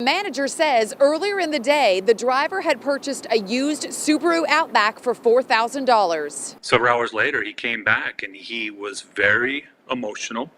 Manager says earlier in the day, the driver had purchased a used Subaru Outback for $4,000. Several hours later, he came back and he was very emotional,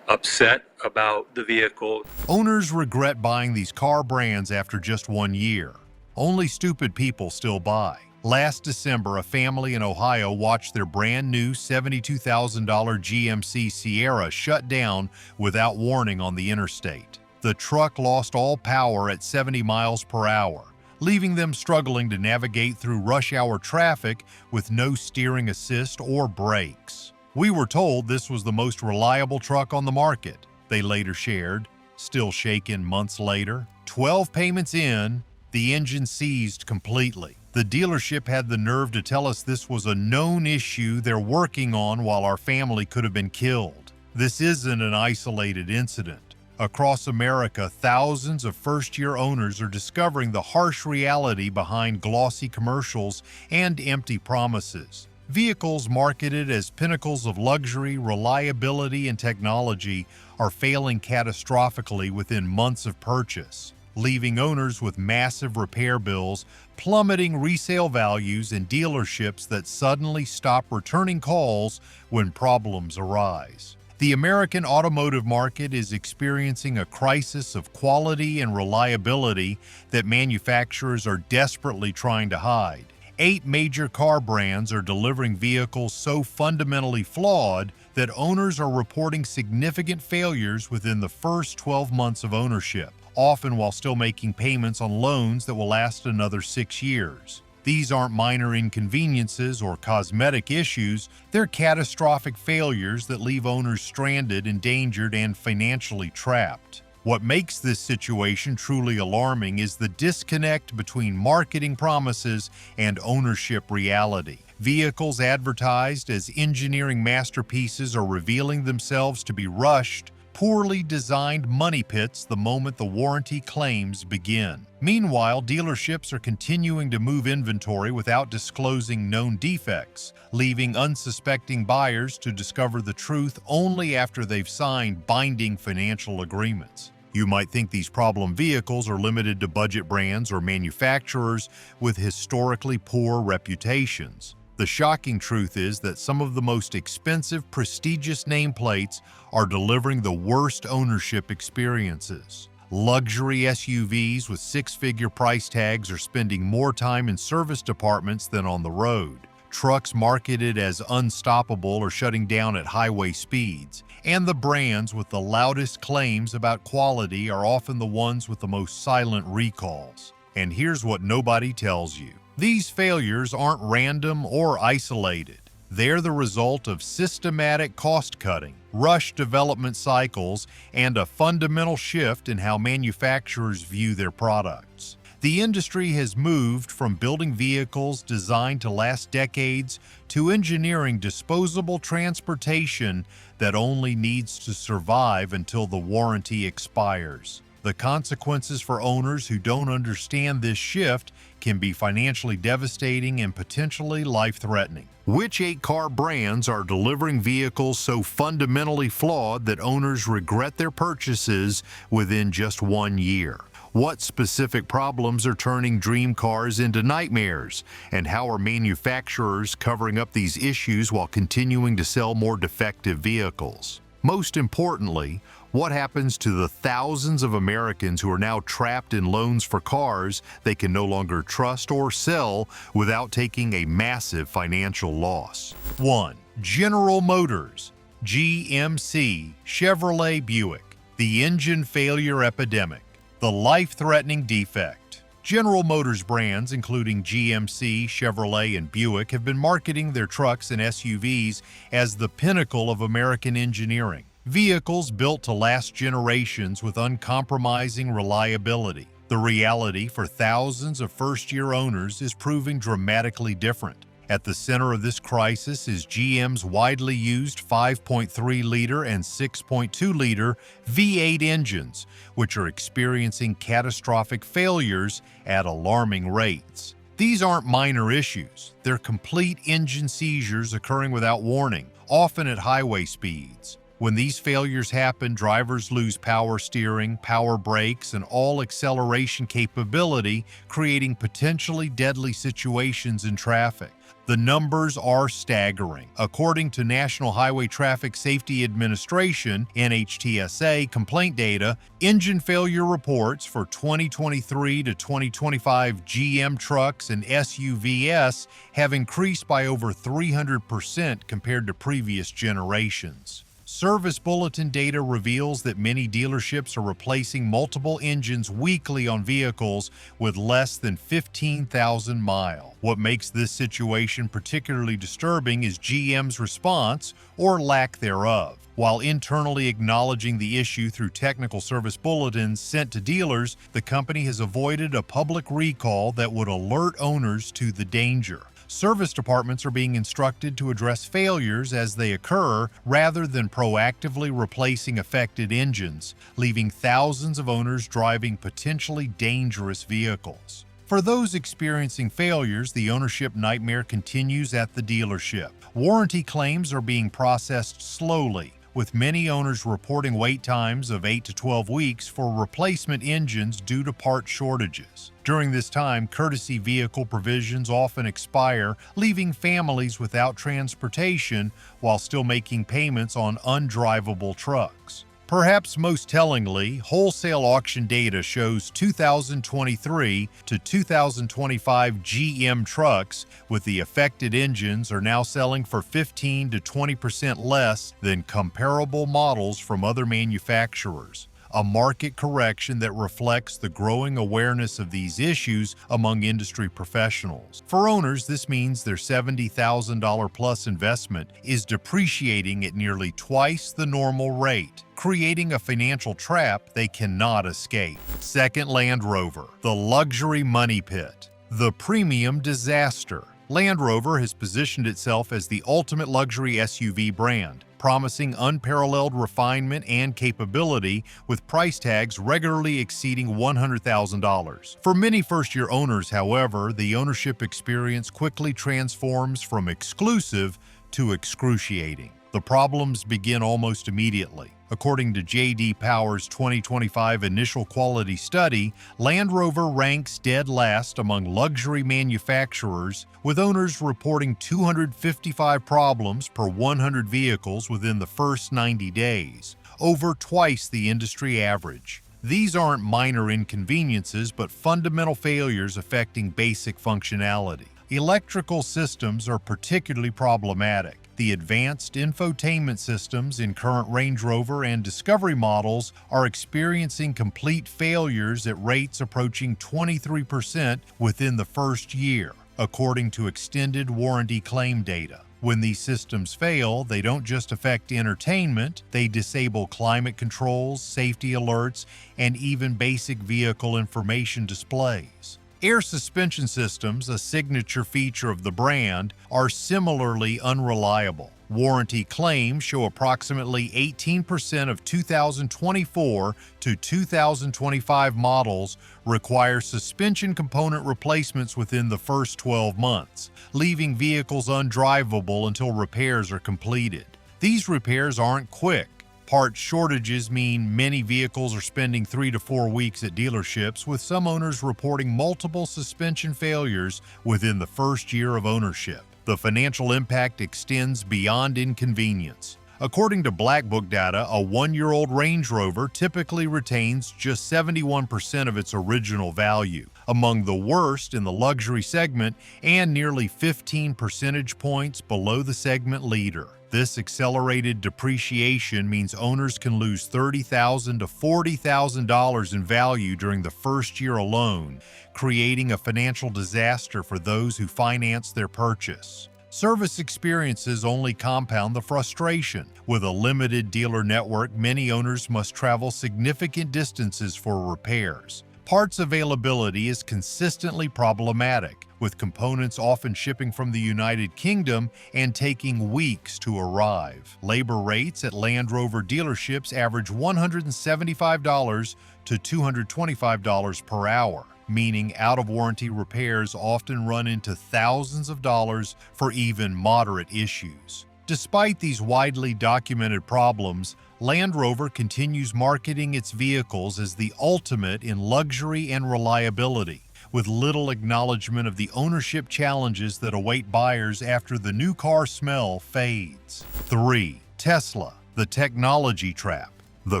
upset about the vehicle. Owners regret buying these car brands after just 1 year. Only stupid people still buy. Last December, a family in Ohio watched their brand new $72,000 GMC Sierra shut down without warning on the interstate. The truck lost all power at 70 miles per hour, leaving them struggling to navigate through rush hour traffic with no steering assist or brakes. "We were told this was the most reliable truck on the market," they later shared, still shaken months later. 12 payments in, the engine seized completely. The dealership had the nerve to tell us this was a known issue they're working on while our family could have been killed. This isn't an isolated incident. Across America, thousands of first-year owners are discovering the harsh reality behind glossy commercials and empty promises. Vehicles marketed as pinnacles of luxury, reliability, and technology are failing catastrophically within months of purchase, leaving owners with massive repair bills, plummeting resale values, and dealerships that suddenly stop returning calls when problems arise. The American automotive market is experiencing a crisis of quality and reliability that manufacturers are desperately trying to hide. 8 major car brands are delivering vehicles so fundamentally flawed that owners are reporting significant failures within the first 12 months of ownership, often while still making payments on loans that will last another 6 years. These aren't minor inconveniences or cosmetic issues, they're catastrophic failures that leave owners stranded, endangered, and financially trapped. What makes this situation truly alarming is the disconnect between marketing promises and ownership reality. Vehicles advertised as engineering masterpieces are revealing themselves to be rushed, poorly designed money pits the moment the warranty claims begin. Meanwhile, dealerships are continuing to move inventory without disclosing known defects, leaving unsuspecting buyers to discover the truth only after they've signed binding financial agreements. You might think these problem vehicles are limited to budget brands or manufacturers with historically poor reputations. The shocking truth is that some of the most expensive, prestigious nameplates are delivering the worst ownership experiences. Luxury SUVs with 6-figure price tags are spending more time in service departments than on the road. Trucks marketed as unstoppable are shutting down at highway speeds. And the brands with the loudest claims about quality are often the ones with the most silent recalls. And here's what nobody tells you. These failures aren't random or isolated. They're the result of systematic cost-cutting, rushed development cycles, and a fundamental shift in how manufacturers view their products. The industry has moved from building vehicles designed to last decades to engineering disposable transportation that only needs to survive until the warranty expires. The consequences for owners who don't understand this shift can be financially devastating and potentially life-threatening. Which 8 car brands are delivering vehicles so fundamentally flawed that owners regret their purchases within just 1 year? What specific problems are turning dream cars into nightmares? And how are manufacturers covering up these issues while continuing to sell more defective vehicles? Most importantly, what happens to the thousands of Americans who are now trapped in loans for cars they can no longer trust or sell without taking a massive financial loss? 1. General Motors, GMC, Chevrolet, Buick. The engine failure epidemic. The life-threatening defect. General Motors brands, including GMC, Chevrolet, and Buick, have been marketing their trucks and SUVs as the pinnacle of American engineering. Vehicles built to last generations with uncompromising reliability. The reality for thousands of first-year owners is proving dramatically different. At the center of this crisis is GM's widely used 5.3-liter and 6.2-liter V8 engines, which are experiencing catastrophic failures at alarming rates. These aren't minor issues. They're complete engine seizures occurring without warning, often at highway speeds. When these failures happen, drivers lose power steering, power brakes, and all acceleration capability, creating potentially deadly situations in traffic. The numbers are staggering. According to National Highway Traffic Safety Administration (NHTSA) complaint data, engine failure reports for 2023 to 2025 GM trucks and SUVs have increased by over 300% compared to previous generations. Service bulletin data reveals that many dealerships are replacing multiple engines weekly on vehicles with less than 15,000 miles. What makes this situation particularly disturbing is GM's response, or lack thereof. While internally acknowledging the issue through technical service bulletins sent to dealers, the company has avoided a public recall that would alert owners to the danger. Service departments are being instructed to address failures as they occur rather than proactively replacing affected engines, leaving thousands of owners driving potentially dangerous vehicles. For those experiencing failures, the ownership nightmare continues at the dealership. Warranty claims are being processed slowly, with many owners reporting wait times of 8 to 12 weeks for replacement engines due to part shortages. During this time, courtesy vehicle provisions often expire, leaving families without transportation while still making payments on undrivable trucks. Perhaps most tellingly, wholesale auction data shows 2023 to 2025 GM trucks with the affected engines are now selling for 15 to 20% less than comparable models from other manufacturers. A market correction that reflects the growing awareness of these issues among industry professionals. For owners, this means their $70,000 plus investment is depreciating at nearly twice the normal rate, creating a financial trap they cannot escape. Second, Land Rover, the luxury money pit, the premium disaster. Land Rover has positioned itself as the ultimate luxury SUV brand, promising unparalleled refinement and capability with price tags regularly exceeding $100,000. For many first-year owners, however, the ownership experience quickly transforms from exclusive to excruciating. The problems begin almost immediately. According to J.D. Power's 2025 initial quality study, Land Rover ranks dead last among luxury manufacturers, with owners reporting 255 problems per 100 vehicles within the first 90 days, over twice the industry average. These aren't minor inconveniences, but fundamental failures affecting basic functionality. Electrical systems are particularly problematic. The advanced infotainment systems in current Range Rover and Discovery models are experiencing complete failures at rates approaching 23% within the first year, according to extended warranty claim data. When these systems fail, they don't just affect entertainment, they disable climate controls, safety alerts, and even basic vehicle information displays. Air suspension systems, a signature feature of the brand, are similarly unreliable. Warranty claims show approximately 18% of 2024 to 2025 models require suspension component replacements within the first 12 months, leaving vehicles undrivable until repairs are completed. These repairs aren't quick. Part shortages mean many vehicles are spending 3 to 4 weeks at dealerships, with some owners reporting multiple suspension failures within the first year of ownership. The financial impact extends beyond inconvenience. According to Black Book data, a 1-year-old Range Rover typically retains just 71% of its original value, among the worst in the luxury segment and nearly 15 percentage points below the segment leader. This accelerated depreciation means owners can lose $30,000 to $40,000 in value during the first year alone, creating a financial disaster for those who finance their purchase. Service experiences only compound the frustration. With a limited dealer network, many owners must travel significant distances for repairs. Parts availability is consistently problematic, with components often shipping from the United Kingdom and taking weeks to arrive. Labor rates at Land Rover dealerships average $175 to $225 per hour, meaning out-of-warranty repairs often run into thousands of dollars for even moderate issues. Despite these widely documented problems, Land Rover continues marketing its vehicles as the ultimate in luxury and reliability, with little acknowledgement of the ownership challenges that await buyers after the new car smell fades. 3. Tesla, the technology trap. The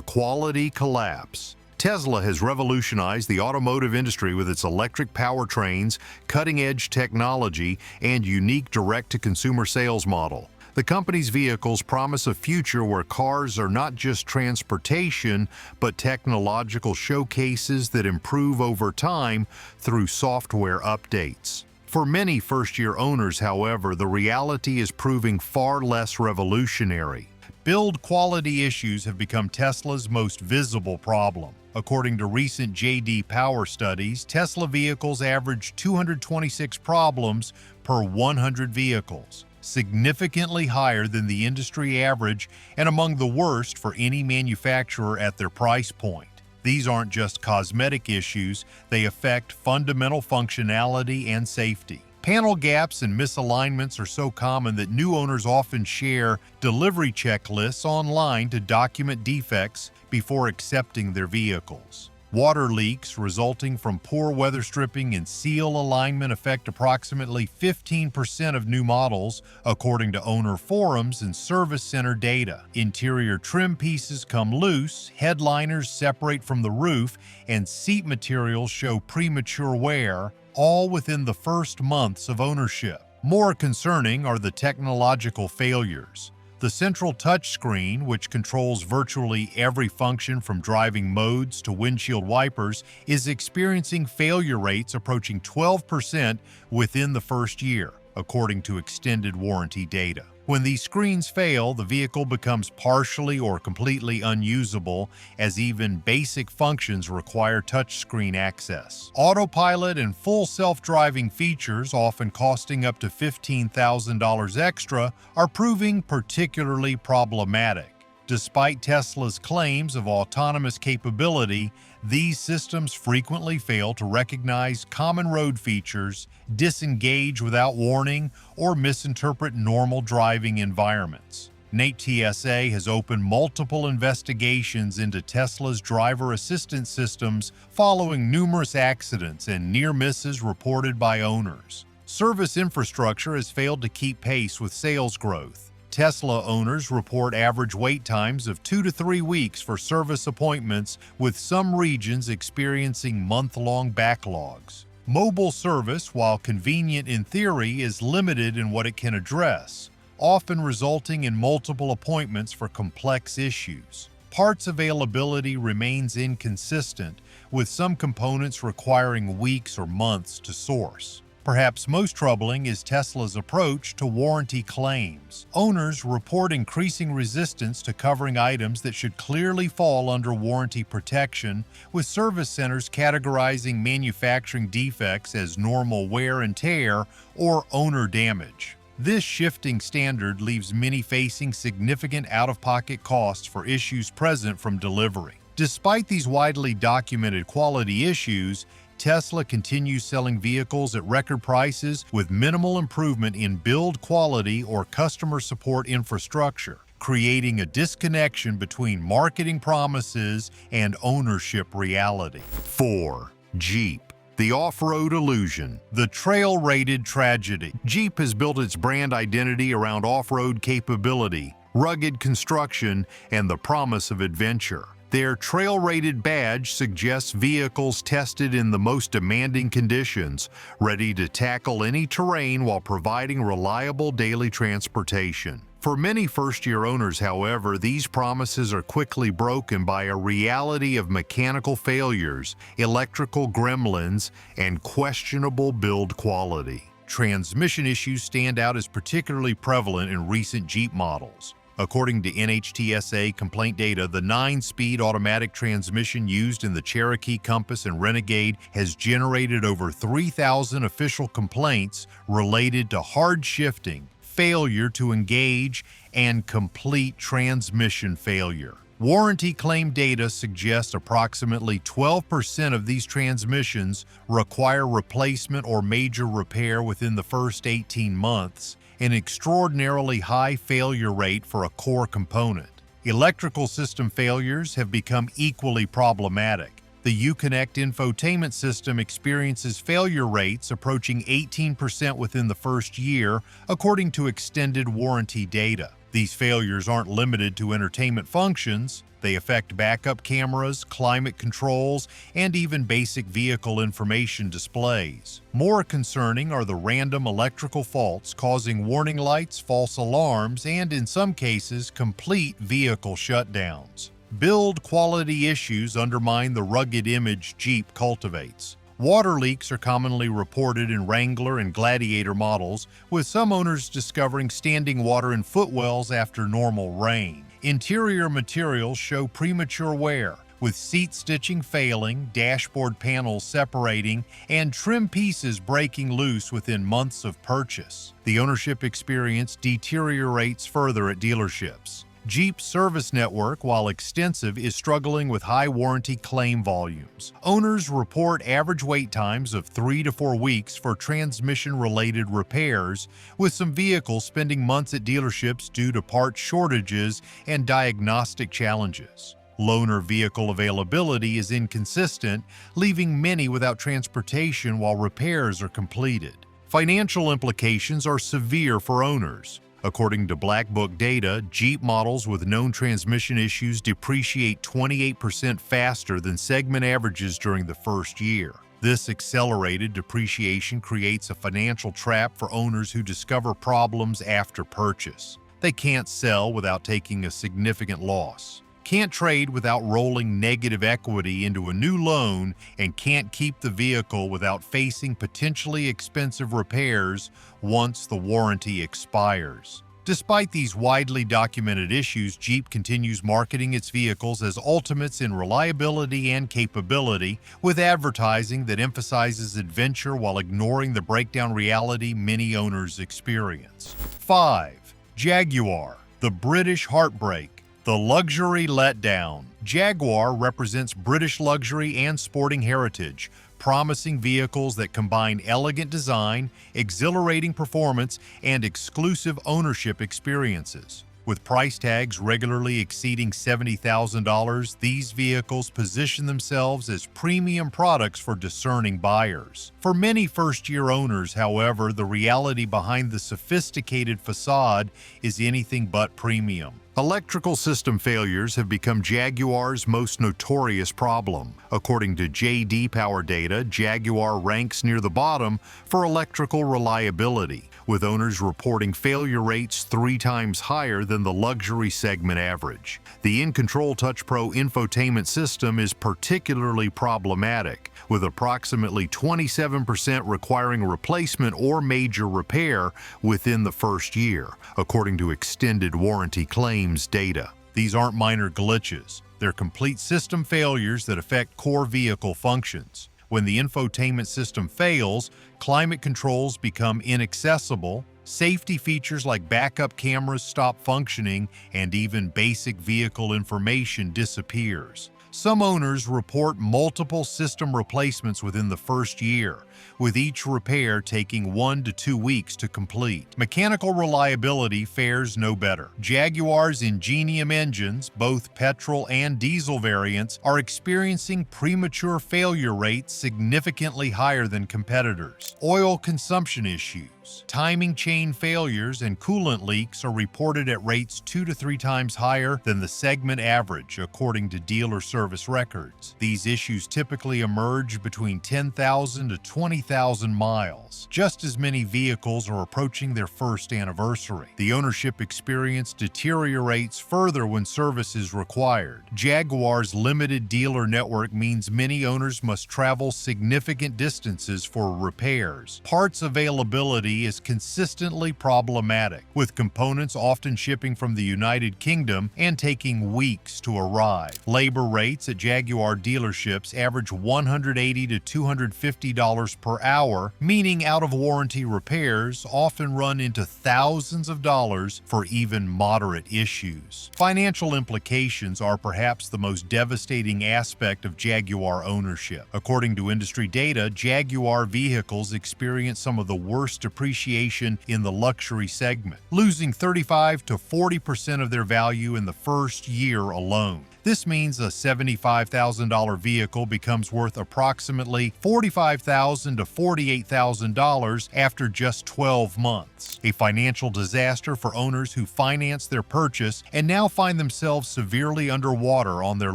quality collapse. Tesla has revolutionized the automotive industry with its electric powertrains, cutting-edge technology, and unique direct-to-consumer sales model. The company's vehicles promise a future where cars are not just transportation, but technological showcases that improve over time through software updates. For many first-year owners, however, the reality is proving far less revolutionary. Build quality issues have become Tesla's most visible problem. According to recent J.D. Power studies, Tesla vehicles average 226 problems per 100 vehicles, significantly higher than the industry average and among the worst for any manufacturer at their price point. These aren't just cosmetic issues, they affect fundamental functionality and safety. Panel gaps and misalignments are so common that new owners often share delivery checklists online to document defects before accepting their vehicles. Water leaks resulting from poor weather stripping and seal alignment affect approximately 15% of new models, according to owner forums and service center data. Interior trim pieces come loose, headliners separate from the roof, and seat materials show premature wear, all within the first months of ownership. More concerning are the technological failures. The central touchscreen, which controls virtually every function from driving modes to windshield wipers, is experiencing failure rates approaching 12% within the first year, according to extended warranty data. When these screens fail, the vehicle becomes partially or completely unusable, as even basic functions require touchscreen access. Autopilot and full self-driving features, often costing up to $15,000 extra, are proving particularly problematic. Despite Tesla's claims of autonomous capability, these systems frequently fail to recognize common road features, disengage without warning, or misinterpret normal driving environments. Nate TSA has opened multiple investigations into Tesla's driver assistance systems following numerous accidents and near misses reported by owners. Service infrastructure has failed to keep pace with sales growth. Tesla owners report average wait times of 2 to 3 weeks for service appointments, with some regions experiencing month-long backlogs. Mobile service, while convenient in theory, is limited in what it can address, often resulting in multiple appointments for complex issues. Parts availability remains inconsistent, with some components requiring weeks or months to source. Perhaps most troubling is Tesla's approach to warranty claims. Owners report increasing resistance to covering items that should clearly fall under warranty protection, with service centers categorizing manufacturing defects as normal wear and tear or owner damage. This shifting standard leaves many facing significant out-of-pocket costs for issues present from delivery. Despite these widely documented quality issues, Tesla continues selling vehicles at record prices with minimal improvement in build quality or customer support infrastructure, creating a disconnection between marketing promises and ownership reality. 4. Jeep. The off-road illusion. The trail-rated tragedy. Jeep has built its brand identity around off-road capability, rugged construction, and the promise of adventure. Their trail-rated badge suggests vehicles tested in the most demanding conditions, ready to tackle any terrain while providing reliable daily transportation. For many first-year owners, however, these promises are quickly broken by a reality of mechanical failures, electrical gremlins, and questionable build quality. Transmission issues stand out as particularly prevalent in recent Jeep models. According to NHTSA complaint data, the 9-speed automatic transmission used in the Cherokee, Compass, and Renegade has generated over 3,000 official complaints related to hard shifting, failure to engage, and complete transmission failure. Warranty claim data suggests approximately 12% of these transmissions require replacement or major repair within the first 18 months, an extraordinarily high failure rate for a core component. Electrical system failures have become equally problematic. The Uconnect infotainment system experiences failure rates approaching 18% within the first year, according to extended warranty data. These failures aren't limited to entertainment functions. They affect backup cameras, climate controls, and even basic vehicle information displays. More concerning are the random electrical faults causing warning lights, false alarms, and in some cases, complete vehicle shutdowns. Build quality issues undermine the rugged image Jeep cultivates. Water leaks are commonly reported in Wrangler and Gladiator models, with some owners discovering standing water in footwells after normal rain. Interior materials show premature wear, with seat stitching failing, dashboard panels separating, and trim pieces breaking loose within months of purchase. The ownership experience deteriorates further at dealerships. Jeep's service network, while extensive, is struggling with high warranty claim volumes. Owners report average wait times of 3 to 4 weeks for transmission-related repairs, with some vehicles spending months at dealerships due to part shortages and diagnostic challenges. Loaner vehicle availability is inconsistent, leaving many without transportation while repairs are completed. Financial implications are severe for owners. According to Black Book data, Jeep models with known transmission issues depreciate 28% faster than segment averages during the first year. This accelerated depreciation creates a financial trap for owners who discover problems after purchase. They can't sell without taking a significant loss, can't trade without rolling negative equity into a new loan, and can't keep the vehicle without facing potentially expensive repairs once the warranty expires. Despite these widely documented issues, Jeep continues marketing its vehicles as ultimates in reliability and capability, with advertising that emphasizes adventure while ignoring the breakdown reality many owners experience. 5. Jaguar, the British heartbreak. The luxury letdown. Jaguar represents British luxury and sporting heritage, promising vehicles that combine elegant design, exhilarating performance, and exclusive ownership experiences. With price tags regularly exceeding $70,000, these vehicles position themselves as premium products for discerning buyers. For many first-year owners, however, the reality behind the sophisticated facade is anything but premium. Electrical system failures have become Jaguar's most notorious problem. According to J.D. Power data, Jaguar ranks near the bottom for electrical reliability, with owners reporting failure rates 3 times higher than the luxury segment average. The In-Control Touch Pro infotainment system is particularly problematic, with approximately 27% requiring replacement or major repair within the first year, according to extended warranty claims data. These aren't minor glitches. They're complete system failures that affect core vehicle functions. When the infotainment system fails, climate controls become inaccessible, safety features like backup cameras stop functioning, and even basic vehicle information disappears. Some owners report multiple system replacements within the first year, with each repair taking 1 to 2 weeks to complete. Mechanical reliability fares no better. Jaguar's Ingenium engines, both petrol and diesel variants, are experiencing premature failure rates significantly higher than competitors. Oil consumption issues, timing chain failures, and coolant leaks are reported at rates 2 to 3 times higher than the segment average, according to dealer service records. These issues typically emerge between 10,000 to 20,000 miles. Just as many vehicles are approaching their first anniversary. The ownership experience deteriorates further when service is required. Jaguar's limited dealer network means many owners must travel significant distances for repairs. Parts availability is consistently problematic, with components often shipping from the United Kingdom and taking weeks to arrive. Labor rates at Jaguar dealerships average $180 to $250 per hour, meaning out-of-warranty repairs often run into thousands of dollars for even moderate issues. Financial implications are perhaps the most devastating aspect of Jaguar ownership. According to industry data, Jaguar vehicles experience some of the worst depreciation depreciation in the luxury segment, losing 35 to 40% of their value in the first year alone. This means a $75,000 vehicle becomes worth approximately $45,000 to $48,000 after just 12 months. A financial disaster for owners who financed their purchase and now find themselves severely underwater on their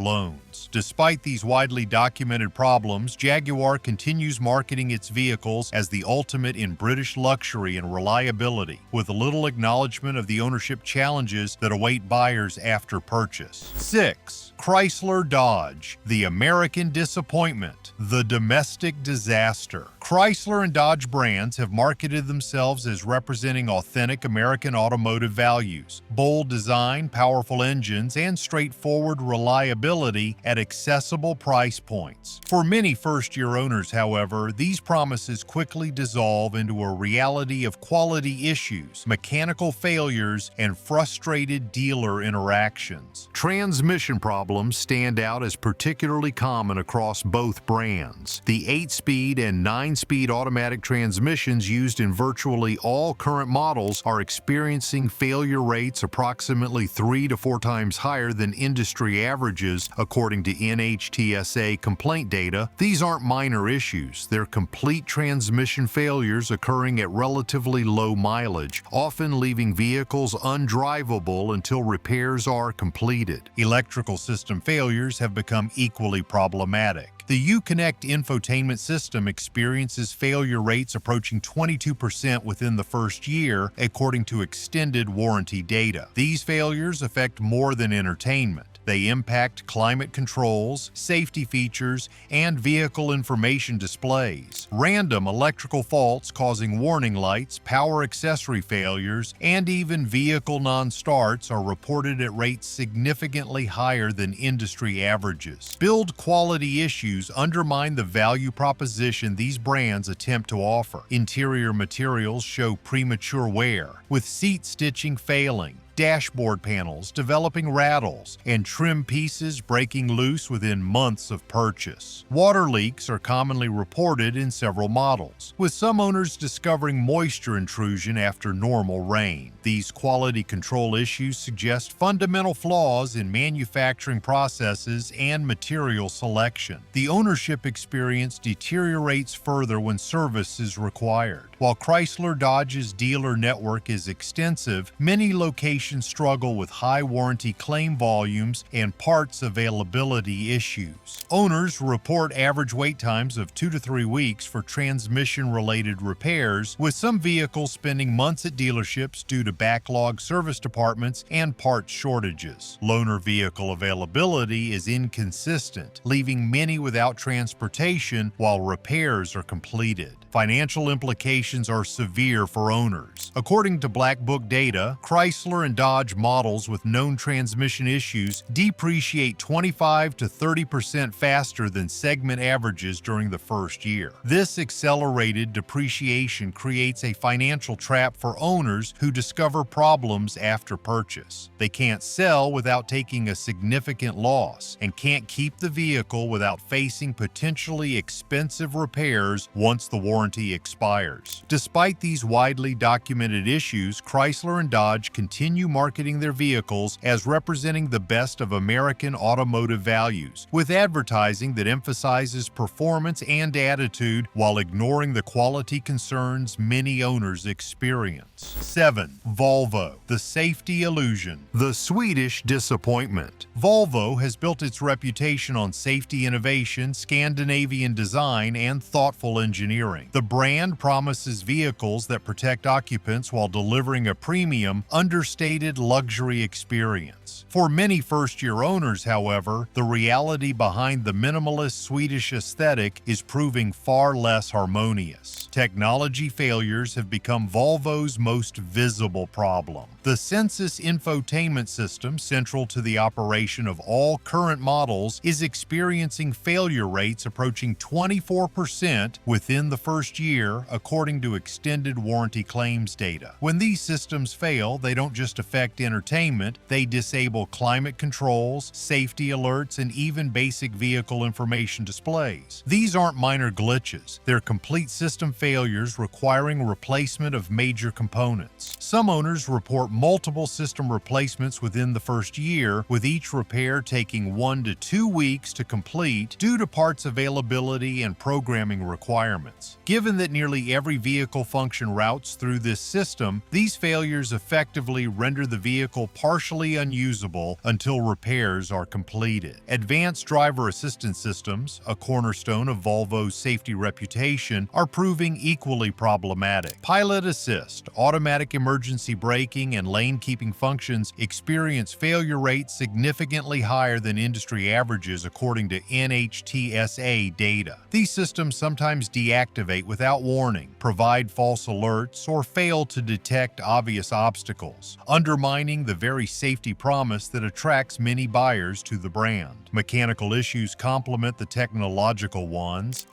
loans. Despite these widely documented problems, Jaguar continues marketing its vehicles as the ultimate in British luxury and reliability, with little acknowledgement of the ownership challenges that await buyers after purchase. 6. Chrysler Dodge, the American disappointment, the domestic disaster. Chrysler and Dodge brands have marketed themselves as representing authentic American automotive values, bold design, powerful engines, and straightforward reliability at accessible price points. For many first-year owners, however, these promises quickly dissolve into a reality of quality issues, mechanical failures, and frustrated dealer interactions. Transmission problems stand out as particularly common across both brands. The 8-speed and 9-speed automatic transmissions used in virtually all current models are experiencing failure rates approximately 3 to 4 times higher than industry averages, according to NHTSA complaint data. These aren't minor issues. They're complete transmission failures occurring at relatively low mileage, often leaving vehicles undrivable until repairs are completed. Electrical system failures have become equally problematic. The Uconnect infotainment system experiences failure rates approaching 22% within the first year, according to extended warranty data. These failures affect more than entertainment. They impact climate controls, safety features, and vehicle information displays. Random electrical faults causing warning lights, power accessory failures, and even vehicle non-starts are reported at rates significantly higher than industry averages. Build quality issues undermine the value proposition these brands attempt to offer. Interior materials show premature wear, with seat stitching failing, dashboard panels developing rattles, and trim pieces breaking loose within months of purchase. Water leaks are commonly reported in several models, with some owners discovering moisture intrusion after normal rain. These quality control issues suggest fundamental flaws in manufacturing processes and material selection. The ownership experience deteriorates further when service is required. While Chrysler Dodge's dealer network is extensive, many locations struggle with high warranty claim volumes and parts availability issues. Owners report average wait times of 2 to 3 weeks for transmission-related repairs, with some vehicles spending months at dealerships due to backlogged service departments and parts shortages. Loaner vehicle availability is inconsistent, leaving many without transportation while repairs are completed. Financial implications are severe for owners. According to Black Book data, Chrysler and Dodge models with known transmission issues depreciate 25 to 30% faster than segment averages during the first year. This accelerated depreciation creates a financial trap for owners who discover problems after purchase. They can't sell without taking a significant loss and can't keep the vehicle without facing potentially expensive repairs once the warranty expires. Despite these widely documented issues, Chrysler and Dodge continue marketing their vehicles as representing the best of American automotive values, with advertising that emphasizes performance and attitude while ignoring the quality concerns many owners experience. 7. Volvo, the safety illusion, the Swedish disappointment. Volvo has built its reputation on safety innovation, Scandinavian design, and thoughtful engineering. The brand promises vehicles that protect occupants while delivering a premium, understated luxury experience. For many first-year owners, however, the reality behind the minimalist Swedish aesthetic is proving far less harmonious. Technology failures have become Volvo's most visible problem. The Sensus infotainment system, central to the operation of all current models, is experiencing failure rates approaching 24% within the first year, according to extended warranty claims data. When these systems fail, they don't just affect entertainment, they disable climate controls, safety alerts, and even basic vehicle information displays. These aren't minor glitches. They're complete system failures requiring replacement of major components. Some owners report multiple system replacements within the first year, with each repair taking 1 to 2 weeks to complete due to parts availability and programming requirements. Given that nearly every vehicle function routes through this system, these failures effectively render the vehicle partially unusable until repairs are completed. Advanced driver assistance systems, a cornerstone of Volvo's safety reputation, are proving equally problematic. Pilot assist, automatic emergency braking, and lane-keeping functions experience failure rates significantly higher than industry averages according to NHTSA data. These systems sometimes deactivate without warning, provide false alerts, or fail to detect obvious obstacles, undermining the very safety promise that attracts many buyers to the brand. Mechanical issues complement the technological ones,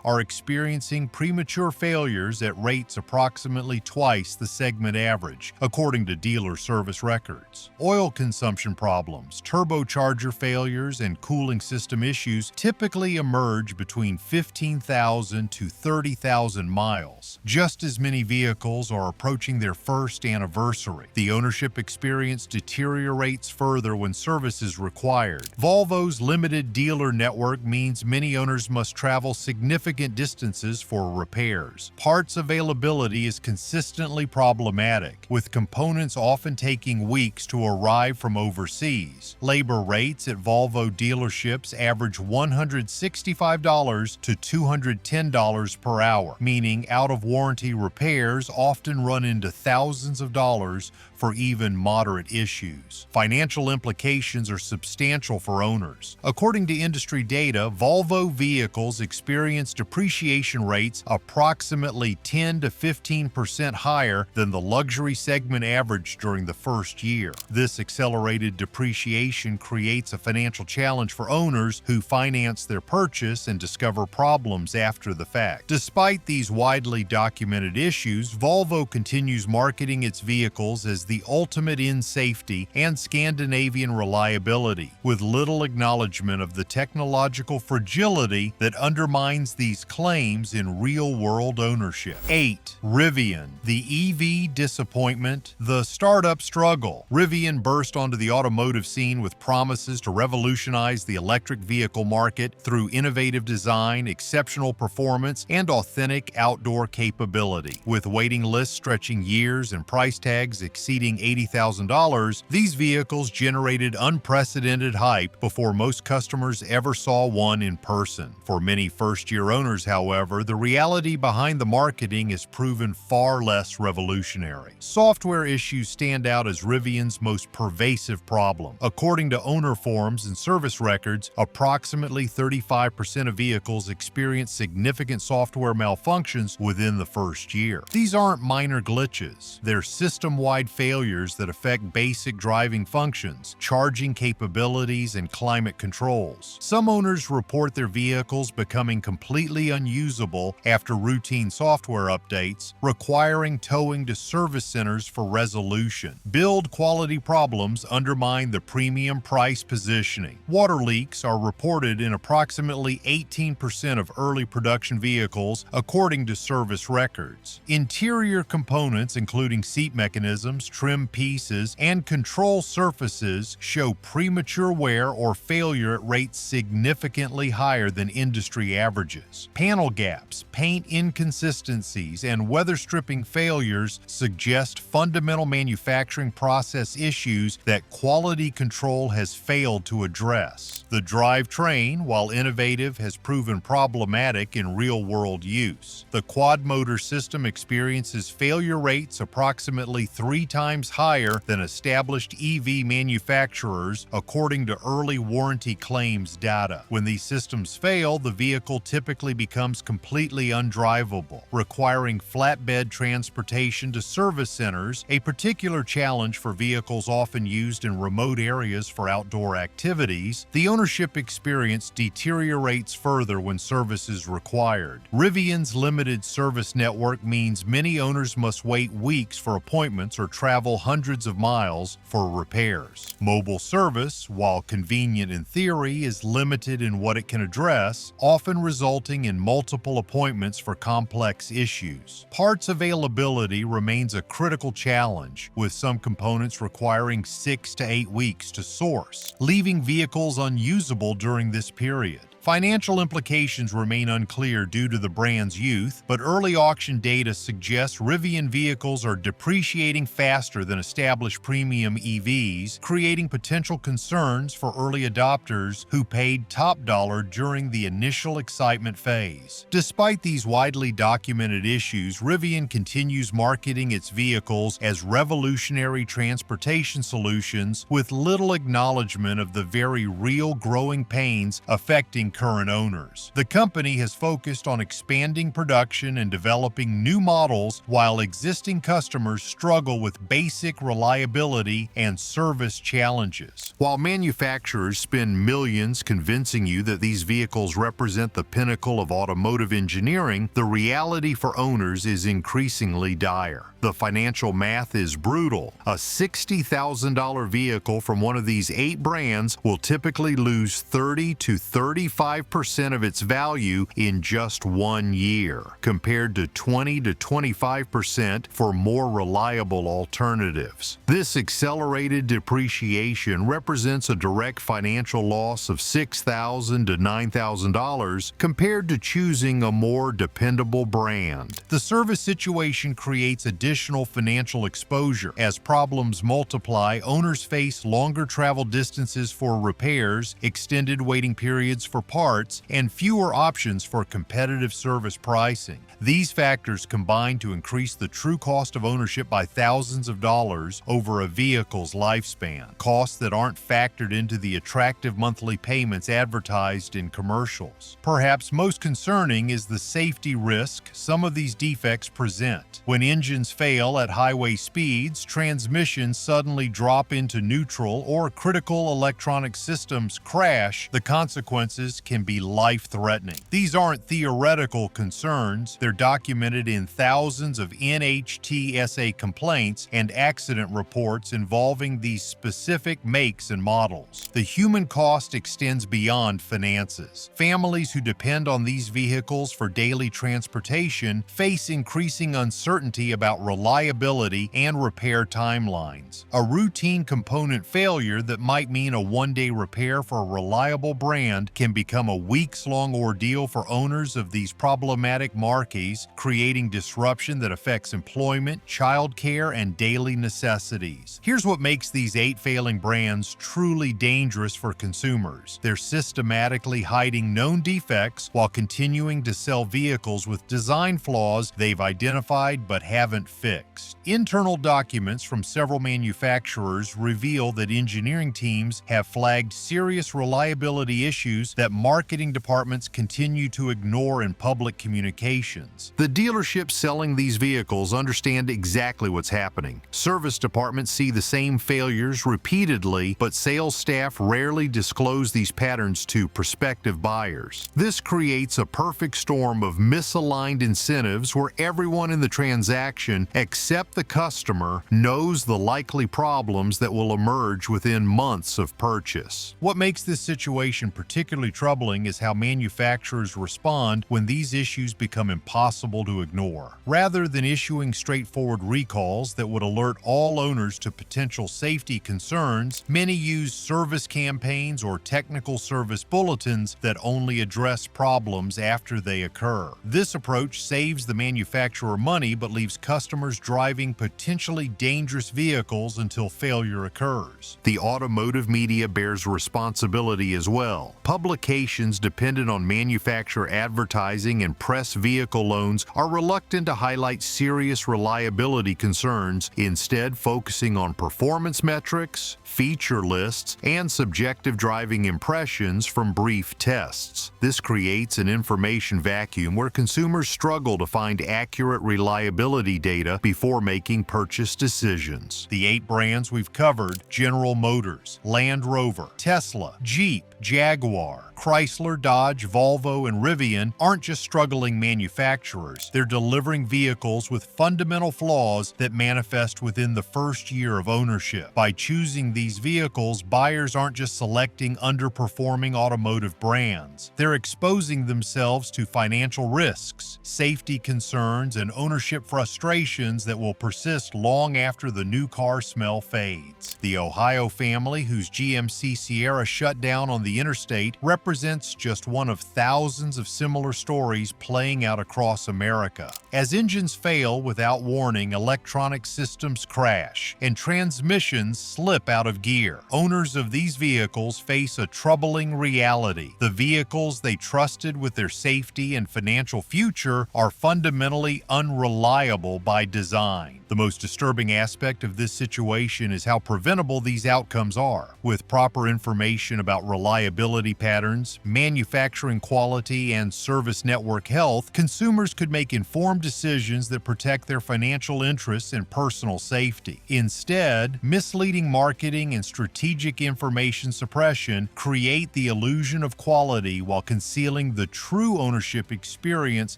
are experiencing premature failures at rates approximately twice the segment average, according to dealer service records. Oil consumption problems, turbocharger failures, and cooling system issues typically emerge between 15,000 to 30,000 miles. Just as many vehicles are approaching their first anniversary. The ownership experience deteriorates further when service is required. Volvo's limited dealer network means many owners must travel significant distances for repairs. Parts availability is consistently problematic, with components often taking weeks to arrive from overseas. Labor rates at Volvo dealerships average $165 to $210 per hour, meaning out-of-warranty repairs often run into thousands of dollars for even moderate issues. Financial implications are substantial for owners. According to industry data, Volvo vehicles experience depreciation rates approximately 10 to 15% higher than the luxury segment average during the first year. This accelerated depreciation creates a financial challenge for owners who finance their purchase and discover problems after the fact. Despite these widely documented issues, Volvo continues marketing its vehicles as the ultimate in safety and Scandinavian reliability, with little acknowledgement of the technological fragility that undermines these claims in real-world ownership. 8. Rivian, the EV disappointment, the startup struggle. Rivian burst onto the automotive scene with promises to revolutionize the electric vehicle market through innovative design, exceptional performance, and authentic outdoor capability. With waiting lists stretching years and price tags exceeding $80,000, these vehicles generated unprecedented hype before most customers ever saw one in person. For many first-year owners, however, the reality behind the marketing has proven far less revolutionary. Software issues stand out as Rivian's most pervasive problem. According to owner forums and service records, approximately 35% of vehicles experience significant software malfunctions within the first year. These aren't minor glitches. They're system-wide failures that affect basic driving functions, charging capabilities, and climate controls. Some owners report their vehicles becoming completely unusable after routine software updates, requiring towing to service centers for resolution. Build quality problems undermine the premium price positioning. Water leaks are reported in approximately 18% of early production vehicles, according to service records. Interior components, including seat mechanisms, trim pieces, and control surfaces, show premature wear or failure at rates significantly higher than industry averages. Panel gaps, paint inconsistencies, and weather stripping failures suggest fundamental manufacturing process issues that quality control has failed to address. The drivetrain, while innovative, has proven problematic in real-world use. The quad-motor system experiences failure rates approximately 3 times times higher than established EV manufacturers, according to early warranty claims data. When these systems fail, the vehicle typically becomes completely undrivable, requiring flatbed transportation to service centers, a particular challenge for vehicles often used in remote areas for outdoor activities. The ownership experience deteriorates further when service is required. Rivian's limited service network means many owners must wait weeks for appointments or travel hundreds of miles for repairs. Mobile service, while convenient in theory, is limited in what it can address, often resulting in multiple appointments for complex issues. Parts availability remains a critical challenge, with some components requiring 6 to 8 weeks to source, leaving vehicles unusable during this period. Financial implications remain unclear due to the brand's youth, but early auction data suggests Rivian vehicles are depreciating faster than established premium EVs, creating potential concerns for early adopters who paid top dollar during the initial excitement phase. Despite these widely documented issues, Rivian continues marketing its vehicles as revolutionary transportation solutions with little acknowledgement of the very real growing pains affecting current owners. The company has focused on expanding production and developing new models while existing customers struggle with basic reliability and service challenges. While manufacturers spend millions convincing you that these vehicles represent the pinnacle of automotive engineering, the reality for owners is increasingly dire. The financial math is brutal. A $60,000 vehicle from one of these 8 brands will typically lose 30 to 35% of its value in just 1 year, compared to 20 to 25% for more reliable alternatives. This accelerated depreciation represents a direct financial loss of $6,000 to $9,000 compared to choosing a more dependable brand. The service situation creates additional financial exposure. As problems multiply, owners face longer travel distances for repairs, extended waiting periods for parts, and fewer options for competitive service pricing. These factors combine to increase the true cost of ownership by thousands of dollars over a vehicle's lifespan, costs that aren't factored into the attractive monthly payments advertised in commercials. Perhaps most concerning is the safety risk some of these defects present. When engines fail at highway speeds, transmissions suddenly drop into neutral, or critical electronic systems crash, the consequences can be life-threatening. These aren't theoretical concerns. They're documented in thousands of NHTSA complaints and accident reports involving these specific makes and models. The human cost extends beyond finances. Families who depend on these vehicles for daily transportation face increasing uncertainty about reliability and repair timelines. A routine component failure that might mean a one-day repair for a reliable brand can become a weeks-long ordeal for owners of these problematic marques, creating disruption that affects employment, childcare, and daily necessities. Here's what makes these 8 failing brands truly dangerous for consumers. They're systematically hiding known defects while continuing to sell vehicles with design flaws they've identified but haven't fixed. Internal documents from several manufacturers reveal that engineering teams have flagged serious reliability issues that marketing departments continue to ignore in public communications. The dealerships selling these vehicles understand exactly what's happening. Service departments see the same failures repeatedly, but sales staff rarely disclose these patterns to prospective buyers. This creates a perfect storm of misaligned incentives where everyone in the transaction, except the customer, knows the likely problems that will emerge within months of purchase. What makes this situation particularly troubling is how manufacturers respond when these issues become impossible to ignore. Rather than issuing straightforward recalls that would alert all owners to potential safety concerns, many use service campaigns or technical service bulletins that only address problems after they occur. This approach saves the manufacturer money but leaves customers driving potentially dangerous vehicles until failure occurs. The automotive media bears responsibility as well. Publications publications dependent on manufacturer advertising and press vehicle loans are reluctant to highlight serious reliability concerns, instead focusing on performance metrics, feature lists, and subjective driving impressions from brief tests. This creates an information vacuum where consumers struggle to find accurate reliability data before making purchase decisions. The 8 brands we've covered: General Motors, Land Rover, Tesla, Jeep, Jaguar, Chrysler, Dodge, Volvo, and Rivian, aren't just struggling manufacturers. They're delivering vehicles with fundamental flaws that manifest within the first year of ownership. By choosing these vehicles, buyers aren't just selecting underperforming automotive brands. They're exposing themselves to financial risks, safety concerns, and ownership frustrations that will persist long after the new car smell fades. The Ohio family, whose GMC Sierra shut down on the interstate, represents just one of thousands of similar stories playing out across America. As engines fail without warning, electronic systems crash, and transmissions slip out of gear, owners of these vehicles face a troubling reality. The vehicles they trusted with their safety and financial future are fundamentally unreliable by design. The most disturbing aspect of this situation is how preventable these outcomes are. With proper information about reliability patterns, manufacturing quality, and service network health, consumers could make informed decisions that protect their financial interests and personal safety. Instead, misleading marketing and strategic information suppression create the illusion of quality while concealing the true ownership experience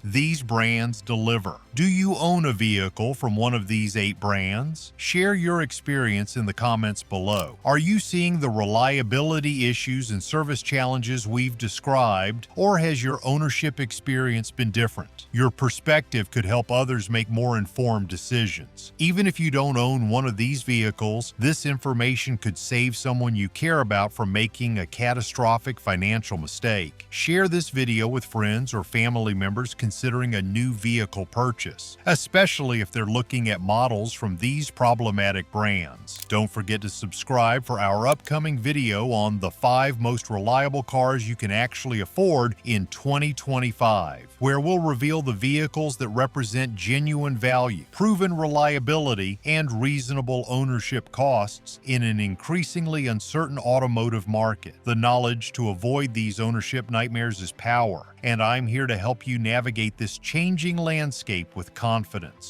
these brands deliver. Do you own a vehicle from one of these 8 brands? Share your experience in the comments below. Are you seeing the reliability issues and service challenges we've described, or has your ownership experience been different? Your perspective could help others make more informed decisions. Even if you don't own one of these vehicles, this information could save someone you care about from making a catastrophic financial mistake. Share this video with friends or family members considering a new vehicle purchase, especially if they're looking at models from these problematic brands. Don't forget to subscribe for our upcoming video on the 5 most reliable cars you can actually afford in 2025, where we'll reveal the vehicles that represent genuine value, proven reliability, and reasonable ownership costs in an increasingly uncertain automotive market. The knowledge to avoid these ownership nightmares is power, and I'm here to help you navigate this changing landscape with confidence.